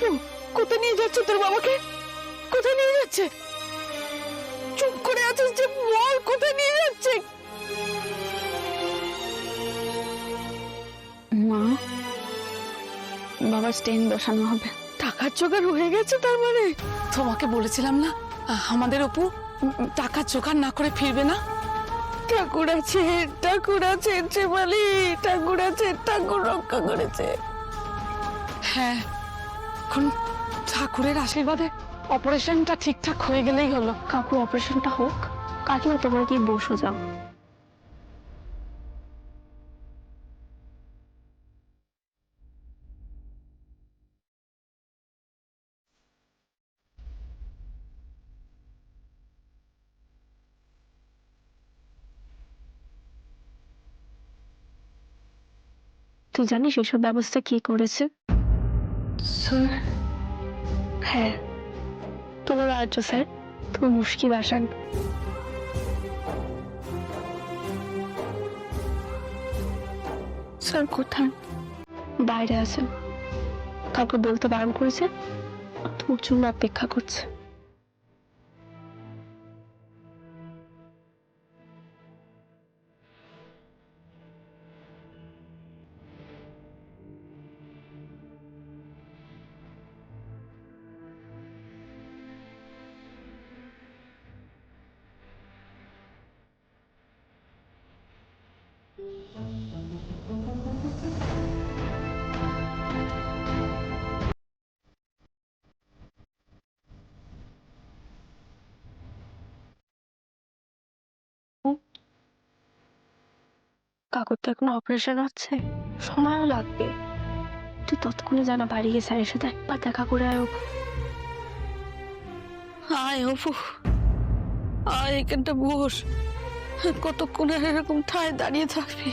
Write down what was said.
অপু, কোথায় নিয়ে যাচ্ছে তোর বাবাকে? কোথায় নিয়ে যাচ্ছে? চুপ করে আছিস যে, বল কোথায় নিয়ে যাচ্ছে? মা, বাবার স্টেন বসানো হবে। টাকার জোগাড় হয়ে গেছে তার মানে? তোমাকে বলেছিলাম না আমাদের অপু টাকার জোগাড় না করে ফিরবে না। ঠাকুর আছে, ঠাকুর আছে, চেমালি ঠাকুর আছে, ঠাকুর রক্ষা করেছে। হ্যাঁ, এখন ঠাকুরের আশীর্বাদে অপারেশনটা ঠিকঠাক হয়ে গেলেই হলো। কাকু অপারেশনটা হোক, কাকিমা তোমরা কি বসো যাও। তুই জানিস এসব ব্যবস্থা কি করেছে? স্যার? হ্যাঁ, তোমার রাজ্য স্যার, তুমি মুশকিল আসান। স্যার কোথায়? বাইরে আছেন, কাউকে বলতে বারণ করেছে, তোর জন্য অপেক্ষা করছে। কাকুর তো এখন অপারেশন হচ্ছে, সময়ও লাগবে। তুই ততক্ষণে জানা বাড়ি গিয়ে স্যারের সাথে একবার দেখা করে আয়। আয় অপু, আয় এখানটা বস। কতক্ষণ আর এরকম ঠায় দাঁড়িয়ে থাকবি?